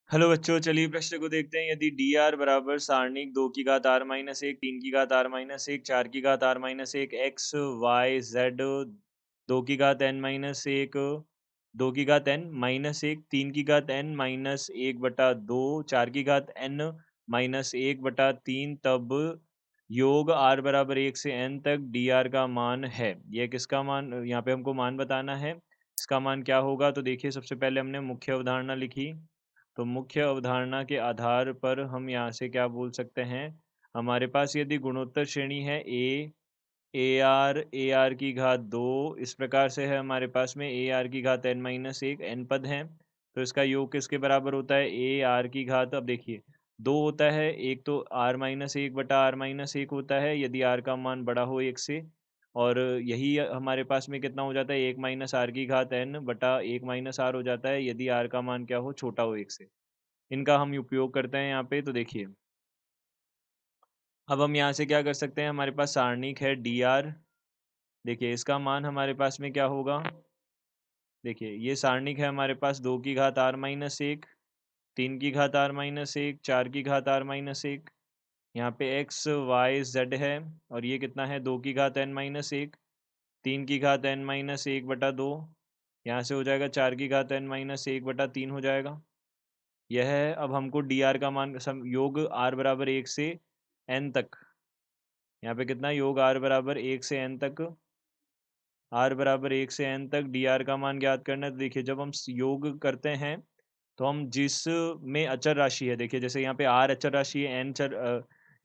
Hello बच्चों, चलिए प्रश्न को देखते हैं। यदि डी आर बराबर सारणिक 2 की घात आर माइनस एक, 3 की घात आर माइनस एक, 4 की घात आर माइनस एक, एक्स वाई जेड 2 की घात एन माइनस एक, 2 की घात एन माइनस एक, 3 की घात एन माइनस एक बटा दो, 4 की घात एन माइनस एक बटा तीन, तब योग आर बराबर एक से एन तक डी आर का मान है। यह किसका मान, यहाँ पे हमको मान बताना है। इसका मान क्या होगा? तो देखिए, सबसे पहले हमने मुख्य अवधारणा लिखी। तो मुख्य अवधारणा के आधार पर हम यहाँ से क्या बोल सकते हैं? हमारे पास यदि गुणोत्तर श्रेणी है ए आर की घात दो, इस प्रकार से है हमारे पास में ए आर की घात एन माइनस एक, एन पद हैं। तो इसका योग किसके बराबर होता है? ए आर की घात, अब देखिए, दो होता है। एक तो आर माइनस एक बटा आर माइनस एक होता है यदि आर का मान बड़ा हो एक से, और यही हमारे पास में कितना हो जाता है? एक माइनस आर की घात एन बटा एक माइनस आर हो जाता है यदि आर का मान क्या हो? छोटा हो एक से। इनका हम उपयोग करते हैं यहाँ पे। तो देखिए, अब हम यहाँ से क्या कर सकते हैं? हमारे पास सारणिक है डी आर। देखिए, इसका मान हमारे पास में क्या होगा? देखिए, ये सारणिक है हमारे पास 2 की घात आर माइनस एक, 3 की घात आर माइनस एक, 4 की घात आर माइनस एक। यहाँ पे एक्स वाई जेड है, और ये कितना है? 2 की घात एन माइनस एक, 3 की घात एन माइनस एक बटा दो, यहाँ से हो जाएगा 4 की घात एन माइनस एक बटा तीन हो जाएगा। यह है। अब हमको डी आर का मान योग आर बराबर एक से एन तक, यहाँ पे कितना योग आर बराबर एक से एन तक, आर बराबर एक से एन तक डी आर का मान ज्ञात करना है। तो देखिए, जब हम योग करते हैं तो हम जिस में अचर राशि है, देखिए जैसे यहाँ पे आर अचर राशि है,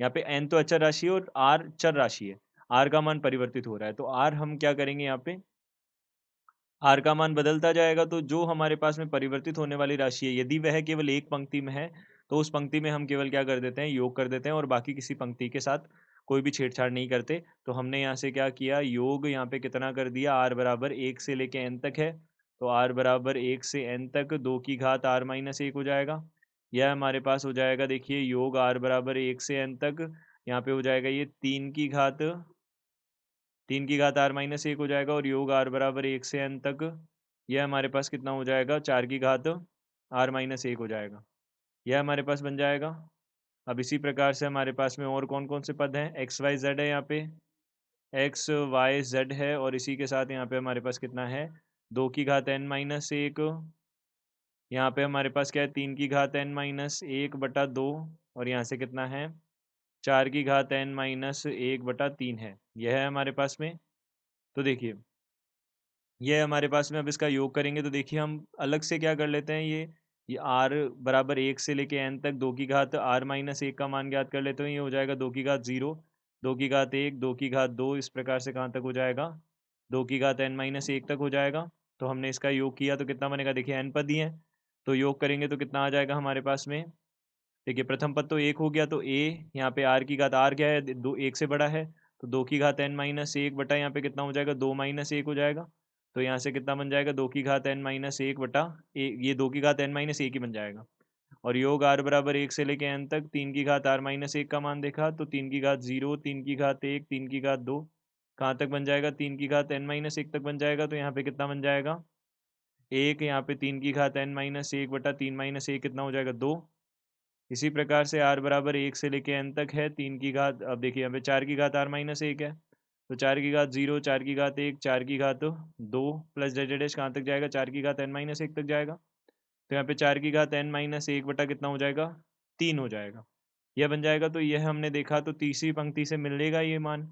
यहाँ पे एन तो अचर राशि है और आर चर राशि है। आर का मान परिवर्तित हो रहा है, तो आर हम क्या करेंगे? यहाँ पे आर का मान बदलता जाएगा। तो जो हमारे पास में परिवर्तित होने वाली राशि है, यदि वह केवल एक पंक्ति में है, तो उस पंक्ति में हम केवल क्या कर देते हैं? योग कर देते हैं, और बाकी किसी पंक्ति के साथ कोई भी छेड़छाड़ नहीं करते। तो हमने यहाँ से क्या किया? योग यहाँ पे कितना कर दिया? आर बराबर एक से लेके एन तक है। तो आर बराबर एक से एन तक 2 की घात आर माइनस एक हो जाएगा। यह हमारे पास हो जाएगा। देखिए, योग आर बराबर एक से एन तक, यहाँ पे हो जाएगा ये 3 की घात आर माइनस एक हो जाएगा, और योग आर बराबर एक से एन तक, यह हमारे पास कितना हो जाएगा? 4 की घात आर माइनस एक हो जाएगा। यह हमारे पास बन जाएगा। अब इसी प्रकार से हमारे पास में और कौन कौन से पद हैं? एक्स वाई जेड है, यहाँ पे एक्स वाई जेड है, और इसी के साथ यहाँ पे हमारे पास कितना है? 2 की घात एन माइनस एक, यहाँ पे हमारे पास क्या है? 3 की घात एन माइनस एक बटा दो, और यहाँ से कितना है? 4 की घात एन माइनस एक बटा तीन है। यह है हमारे पास में। तो देखिए, ये हमारे पास में, अब इसका योग करेंगे तो देखिए, हम अलग से क्या कर लेते हैं? ये आर बराबर एक से लेके एन तक 2 की घात आर माइनस एक का मान ज्ञात कर लेते हैं। ये हो जाएगा 2 की घात जीरो, 2 की घात एक, 2 की घात दो, इस प्रकार से कहाँ तक हो जाएगा? 2 की घात एन माइनस एक तक हो जाएगा। तो हमने इसका योग किया तो कितना बनेगा? देखिए, एन पद ही है, तो योग करेंगे तो कितना आ जाएगा हमारे पास में? देखिए, प्रथम पद तो एक हो गया, तो ए, यहाँ पे आर की घात, आर क्या है? दो, एक से बड़ा है, तो 2 की घात एन माइनस एक बटा, यहाँ पे कितना हो जाएगा? 2 माइनस एक हो जाएगा। तो यहाँ से कितना बन जाएगा? 2 की घात एन माइनस एक बटा ये 2 की घात एन माइनस एक ही बन जाएगा। और योग आर बराबर एक से लेके एन तक 3 की घात आर माइनस एक का मान देखा, तो 3 की घात जीरो, 3 की घात एक, 3 की घात दो, कहाँ तक बन जाएगा? 3 की घात एन माइनस एक तक बन जाएगा। तो यहाँ पे कितना बन जाएगा? एक, यहाँ पे 3 की घात एन माइनस एक बटा तीन माइनस एक कितना हो जाएगा? दो। इसी प्रकार से आर बराबर एक से लेके एन तक है 3 की घात, अब देखिए यहाँ पे 4 की घात आर माइनस एक है, तो 4 की घात जीरो, 4 की घात एक, 4 की घात दो, प्लस डेड डैश कहाँ तक जाएगा? 4 की घात एन माइनस एक तक जाएगा। तो यहाँ पे 4 की घात एन माइनस एक बटा कितना हो जाएगा? तीन हो जाएगा। यह बन जाएगा। तो यह हमने देखा, तो तीसरी पंक्ति से मिलेगा ये मान।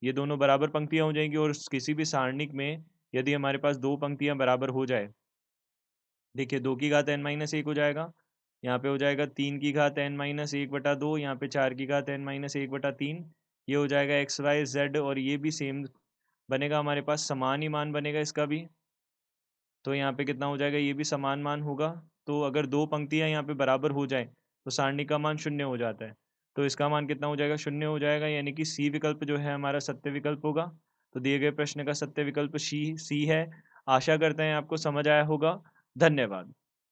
ये दोनों बराबर पंक्तियाँ हो जाएंगी, और किसी भी सारणिक में यदि हमारे पास दो पंक्तियाँ बराबर हो जाए, देखिए 2 की घात एन माइनस एक हो जाएगा, यहाँ पे हो जाएगा 3 की घात एन माइनस एक बटा दो, यहाँ पे 4 की घात एन माइनस एक बटा तीन, ये हो जाएगा एक्स वाई जेड, और ये भी सेम बनेगा हमारे पास, समान ही मान बनेगा इसका भी। तो यहाँ पे कितना हो जाएगा? ये भी समान मान होगा। तो अगर दो पंक्तियाँ यहाँ पे बराबर हो जाए तो सारणी का मान शून्य हो जाता है। तो इसका मान कितना हो जाएगा? शून्य हो जाएगा, यानी कि सी विकल्प जो है हमारा सत्य विकल्प होगा। तो दिए गए प्रश्न का सत्य विकल्प सी सी है। आशा करते हैं आपको समझ आया होगा। धन्यवाद।